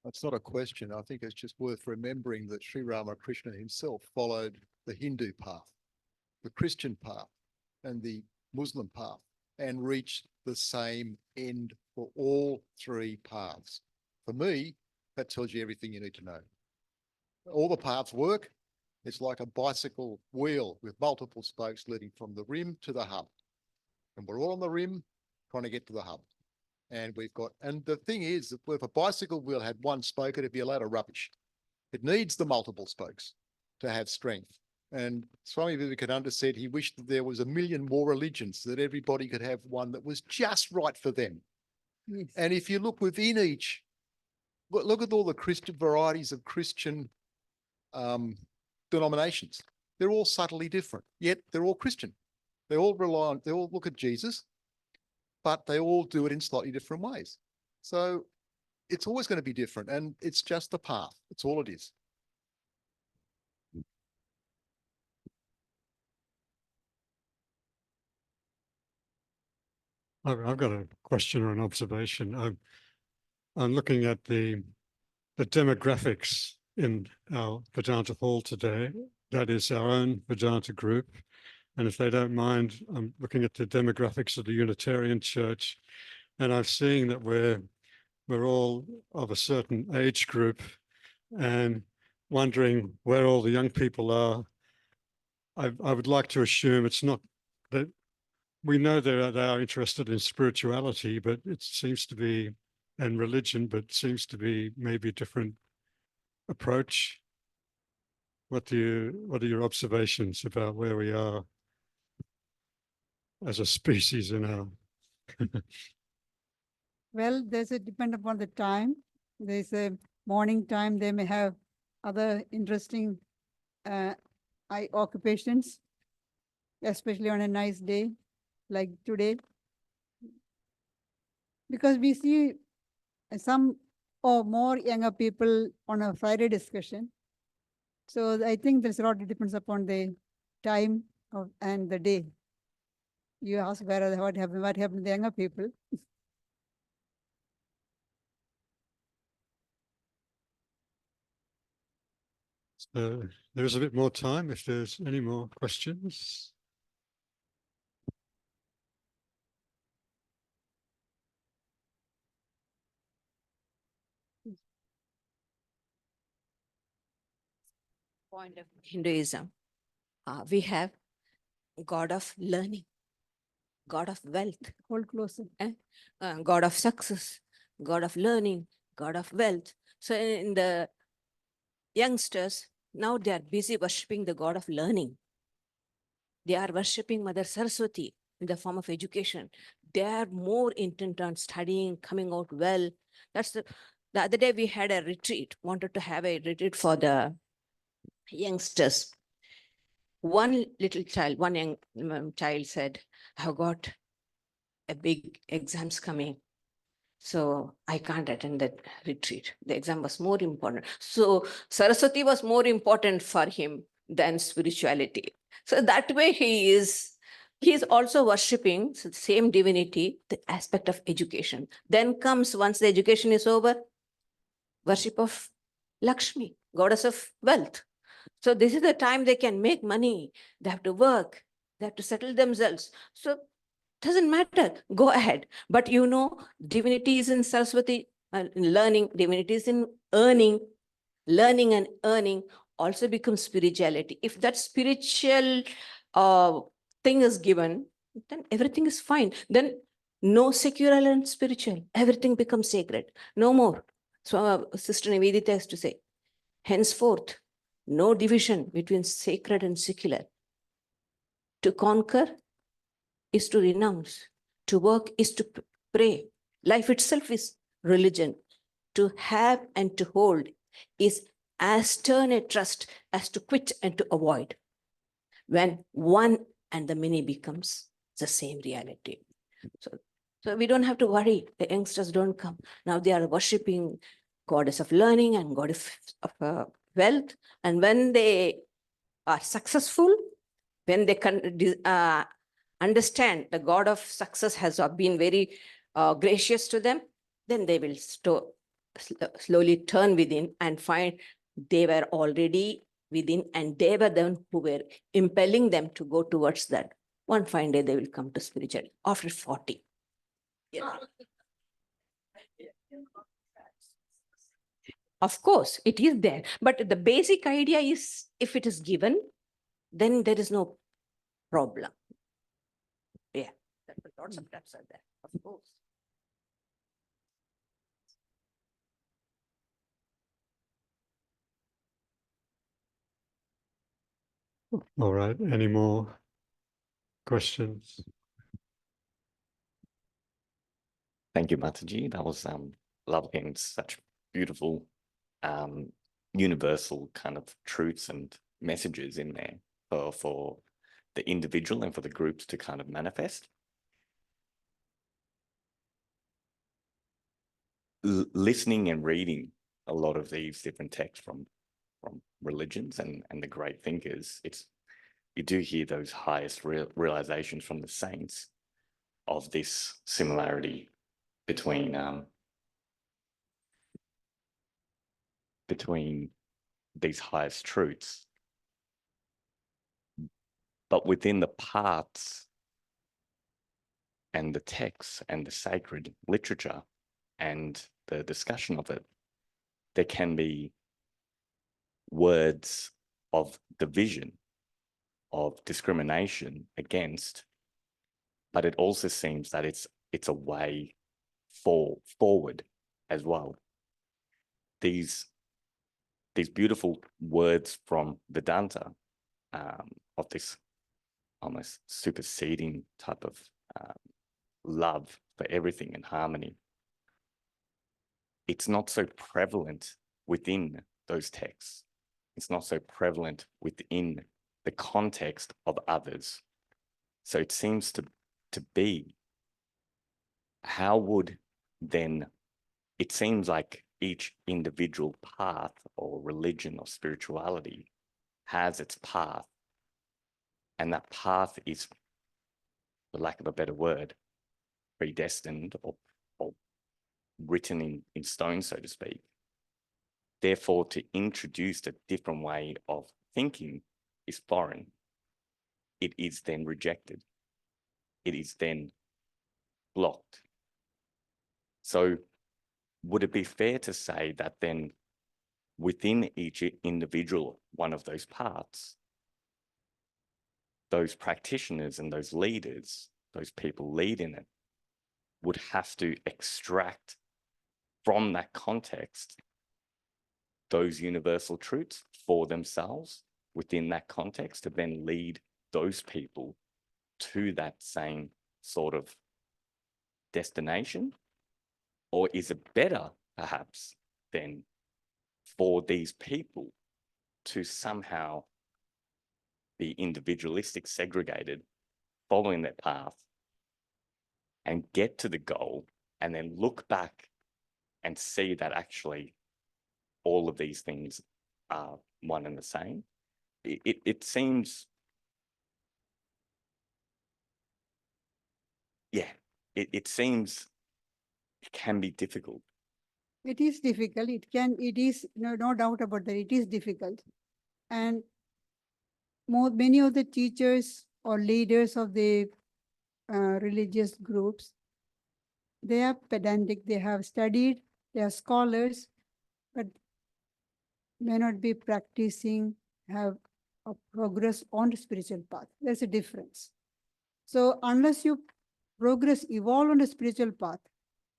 It's not a question. I think it's just worth remembering that Sri Ramakrishna himself followed the Hindu path, the Christian path, and the Muslim path, and reach the same end for all three paths. For me, that tells you everything you need to know. All the paths work. It's like a bicycle wheel with multiple spokes leading from the rim to the hub. And we're all on the rim trying to get to the hub. And the thing is that if a bicycle wheel had one spoke, it'd be a load of rubbish. It needs the multiple spokes to have strength. And Swami Vivekananda said he wished that there was 1 million more religions, that everybody could have one that was just right for them. Yes. And if you look within each, look at all the Christian varieties of Christian denominations. They're all subtly different, yet they're all Christian. They all look at Jesus, but they all do it in slightly different ways. So it's always going to be different, and it's just the path. It's all it is. I've got a question or an observation. I'm looking at the demographics in our Vedanta hall today. That is our own Vedanta group. And if they don't mind, I'm looking at the demographics of the Unitarian Church, and I'm seeing that we're all of a certain age group, and wondering where all the young people are. I would like to assume it's not that we know they are interested in spirituality, but it seems to be, and religion, but seems to be maybe a different approach. What are your observations about where we are as a species in our? Well, there's a depend upon the time. There's a morning time. They may have other interesting eye occupations, especially on a nice day like today. Because we see some or more younger people on a Friday discussion. So I think there's a lot that depends upon the time and the day. You ask what happened to the younger people. So there's a bit more time if there's any more questions. Point of Hinduism, we have God of learning, God of wealth, Hold closer. God of success, God of learning, God of wealth. So in the youngsters, now they are busy worshipping the God of learning. They are worshipping Mother Saraswati in the form of education. They are more intent on studying, coming out well. That's the other day we had a retreat, wanted to have a retreat for the youngsters. One little child, one young child said, I've got a big exams coming, so I can't attend that retreat. The exam was more important. So Saraswati was more important for him than spirituality. So that way he is also worshipping the same divinity, the aspect of education. Then comes, once the education is over, worship of Lakshmi, goddess of wealth. So this is the time they can make money. They have to work. They have to settle themselves. So doesn't matter. Go ahead. But you know, divinity is in Saraswati, learning. Divinity is in earning. Learning and earning also becomes spirituality. If that spiritual thing is given, then everything is fine. Then no secular and spiritual. Everything becomes sacred. No more. So Sister Nivedita has to say, henceforth, no division between sacred and secular. To conquer is to renounce. To work is to pray. Life itself is religion. To have and to hold is as stern a trust as to quit and to avoid. When one and the many becomes the same reality. So we don't have to worry. The youngsters don't come. Now they are worshipping goddess of learning and goddess of wealth. And when they are successful, when they can understand the God of success has been very gracious to them, then they will slowly turn within and find they were already within, and they were the one who were impelling them to go towards that. One fine day they will come to spirituality after 40. Yeah. Of course, it is there. But the basic idea is, if it is given, then there is no problem. Yeah, lots of steps are there, of course. All right, any more questions? Thank you, Mataji. That was lovely and such beautiful universal kind of truths and messages in there for the individual and for the groups to kind of manifest. Listening and reading a lot of these different texts from religions and the great thinkers, you do hear those highest realizations from the saints of this similarity between these highest truths. But within the parts and the texts and the sacred literature and the discussion of it, there can be words of division, of discrimination against, but it also seems that it's a way forward as well. These beautiful words from Vedanta, of this almost superseding type of love for everything and harmony, it's not so prevalent within those texts. It's not so prevalent within the context of others. So it seems to be, how would then, it seems like each individual path or religion or spirituality has its path, and that path is, for lack of a better word, predestined or written in stone, so to speak. Therefore, to introduce a different way of thinking is foreign. It is then rejected. It is then blocked. So would it be fair to say that then within each individual one of those parts, those practitioners and those leaders, those people leading it, would have to extract from that context those universal truths for themselves within that context to then lead those people to that same sort of destination? Or is it better, perhaps, then for these people to somehow be individualistic, segregated, following their path, and get to the goal, and then look back and see that actually all of these things are one and the same? It seems, yeah, it seems it can be difficult. It is difficult. It is no doubt about that. It is difficult. And many of the teachers or leaders of the religious groups, they are pedantic, they have studied, they are scholars, but may not be practicing, have a progress on the spiritual path. There's a difference. So unless you progress, evolve on the spiritual path,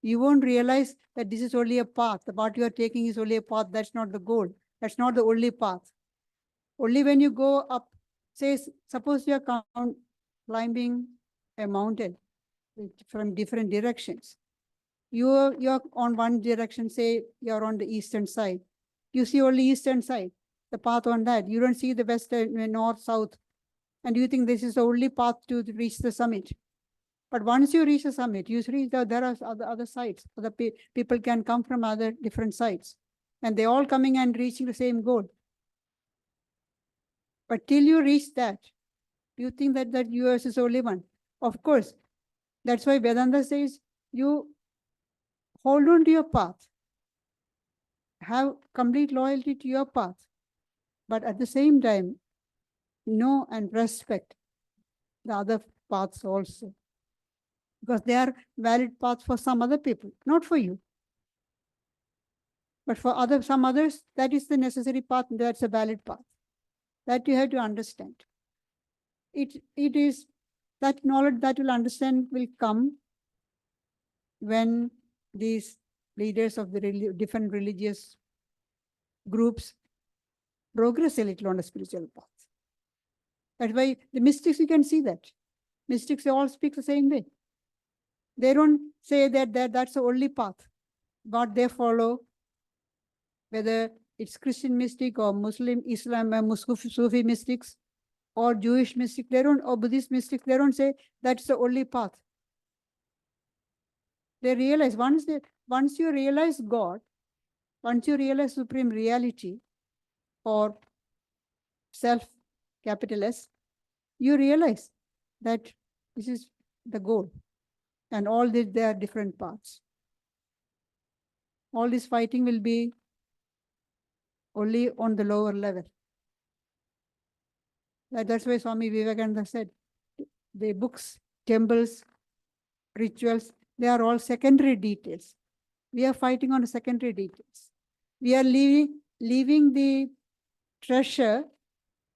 you won't realize that this is only a path. The path you are taking is only a path. That's not the goal. That's not the only path. Only when you go up, say, suppose you are climbing a mountain from different directions. You're on one direction, say you're on the eastern side. You see only eastern side, the path on that. You don't see the western, north, south. And you think this is the only path to reach the summit. But once you reach the summit, you reach there are other sides. Other people can come from other different sides. And they're all coming and reaching the same goal. But till you reach that, you think that yours is only one. Of course, that's why Vedanta says you hold on to your path. Have complete loyalty to your path. but at the same time, know and respect the other paths also. Because they are valid paths for some other people, not for you. But for some others, that is the necessary path, that's a valid path. That you have to understand. It is that knowledge that will understand will come when these leaders of the different religious groups progress a little on a spiritual path. That's why the mystics, you can see that. Mystics, they all speak the same way. They don't say that that's the only path. What they follow, whether it's Christian mystic or Muslim, Islam, Sufi mystics, or Jewish mystic, or Buddhist mystics, they don't say that's the only path. They realize once you realize God, once you realize supreme reality or self, capital S, you realize that this is the goal. And all this, there are different paths. All this fighting will be only on the lower level. That's why Swami Vivekananda said, the books, temples, rituals, they are all secondary details. We are fighting on the secondary details. We are leaving the treasure,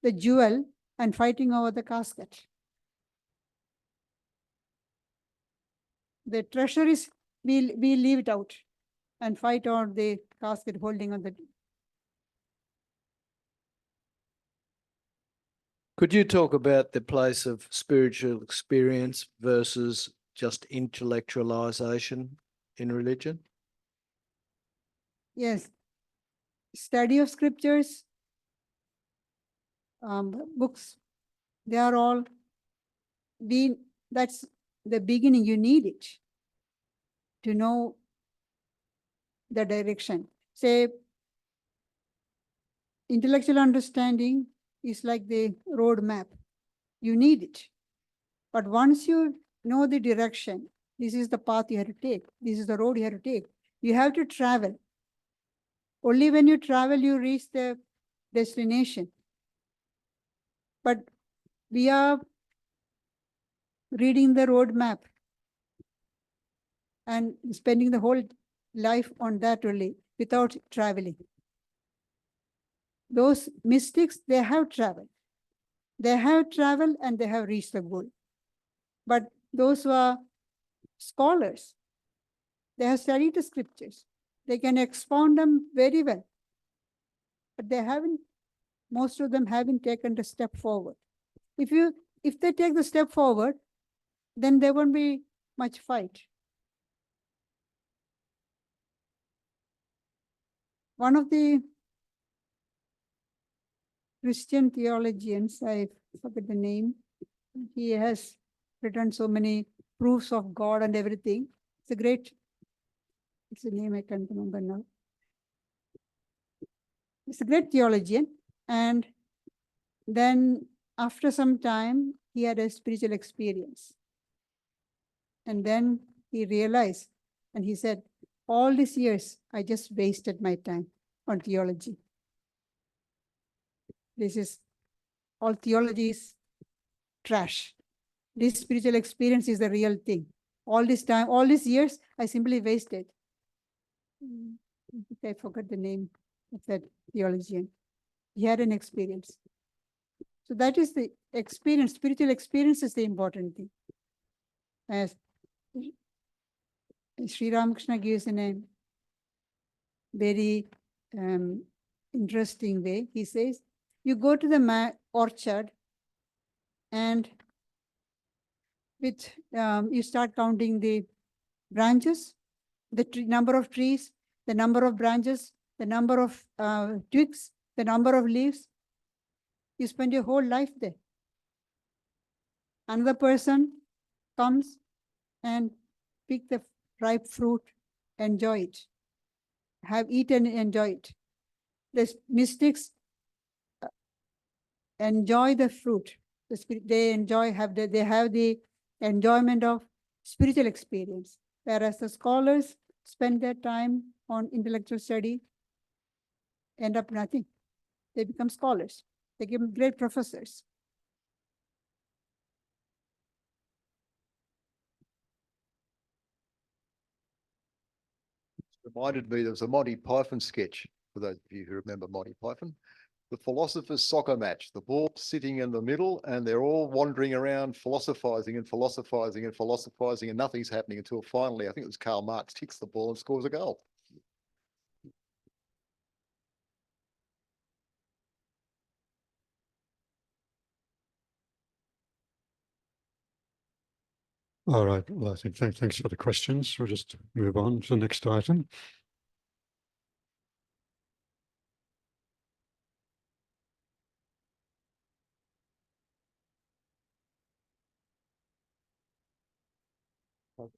the jewel, and fighting over the casket. The treasure is, we leave it out and fight on the casket holding on the. Could you talk about the place of spiritual experience versus just intellectualization in religion? Yes. Study of scriptures, books, they are all that's the beginning. You need it to know the direction. Say, intellectual understanding is like the road map. You need it. But once you know the direction, this is the path you have to take. This is the road you have to take. You have to travel. Only when you travel, you reach the destination. But we are reading the road map and spending the whole life on that only without traveling. Those mystics, they have traveled. They have traveled and they have reached the goal. But those who are scholars, they have studied the scriptures. They can expound them very well. But they haven't, most of them haven't taken the step forward. If they take the step forward, then there won't be much fight. One of the Christian theologians, I forget the name, he has written so many proofs of God and everything. It's a name I can't remember now. It's a great theologian. And then after some time, he had a spiritual experience. And then he realized, and he said, all these years, I just wasted my time on theology. All theology is trash. This spiritual experience is the real thing. All this time, all these years, I simply wasted. I forgot the name of that theologian. He had an experience. So that is the experience. Spiritual experience is the important thing. As Sri Ramakrishna gives in a very interesting way. He says, you go to the orchard and you start counting the branches, the number of trees, the number of branches, the number of twigs, the number of leaves. You spend your whole life there. Another person comes and pick the ripe fruit, enjoy it, have eaten, enjoy it. The mystics enjoy the fruit. They have the enjoyment of spiritual experience, whereas the scholars spend their time on intellectual study, end up nothing. they become scholars. They become great professors. Reminded me, there was a Monty Python sketch, for those of you who remember Monty Python. The philosopher's soccer match, the ball sitting in the middle, and they're all wandering around philosophizing and philosophizing and philosophizing, and nothing's happening until finally, I think it was Karl Marx, kicks the ball and scores a goal. All right, well, I think thanks for the questions. We'll just move on to the next item.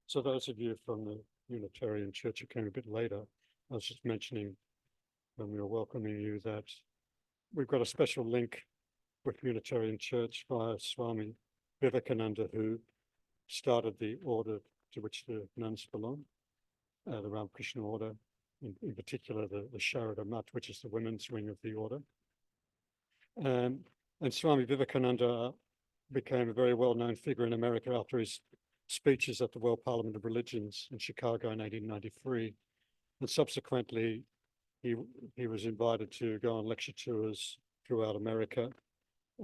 So those of you from the Unitarian Church who came a bit later, I was just mentioning when we were welcoming you that we've got a special link with Unitarian Church via Swami Vivekananda, who started the order to which the nuns belong, the Ramakrishna order, in particular the Sharada Mat, which is the women's wing of the order. And Swami Vivekananda became a very well-known figure in America after his speeches at the World Parliament of Religions in Chicago in 1893. And subsequently, he was invited to go on lecture tours throughout America.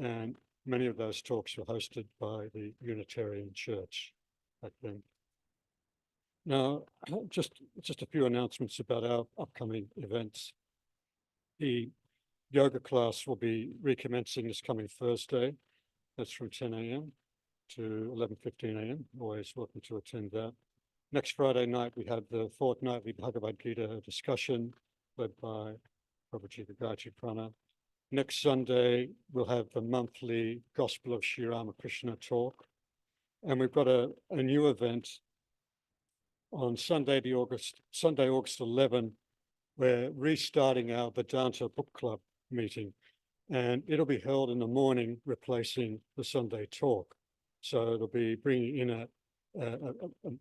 And many of those talks were hosted by the Unitarian Church back then. Now, just a few announcements about our upcoming events. The yoga class will be recommencing this coming Thursday. That's from 10 a.m. to 11:15 a.m. Always welcome to attend that. Next Friday night, we have the fortnightly Bhagavad Gita discussion led by Pravrajika Gayatriprana. Next Sunday, we'll have the monthly Gospel of Sri Ramakrishna talk. And we've got a new event on Sunday, August 11. We're restarting our Vedanta book club meeting, and it'll be held in the morning, replacing the Sunday talk. So it'll be bringing in a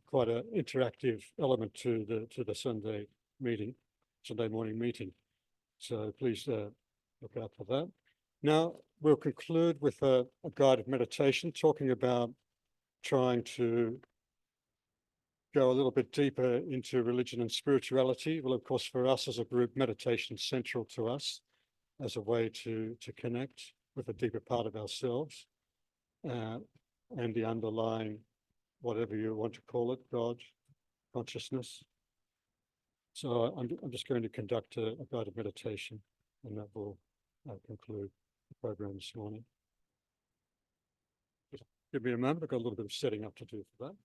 quite an interactive element to the Sunday meeting, Sunday morning meeting. So please look out for that. Now we'll conclude with a guided meditation talking about trying to go a little bit deeper into religion and spirituality. Well, of course, for us as a group, meditation is central to us as a way to connect with a deeper part of ourselves and the underlying, whatever you want to call it, God, consciousness. So I'm just going to conduct a guided meditation, and that will conclude the program this morning. Just give me a moment. I've got a little bit of setting up to do for that.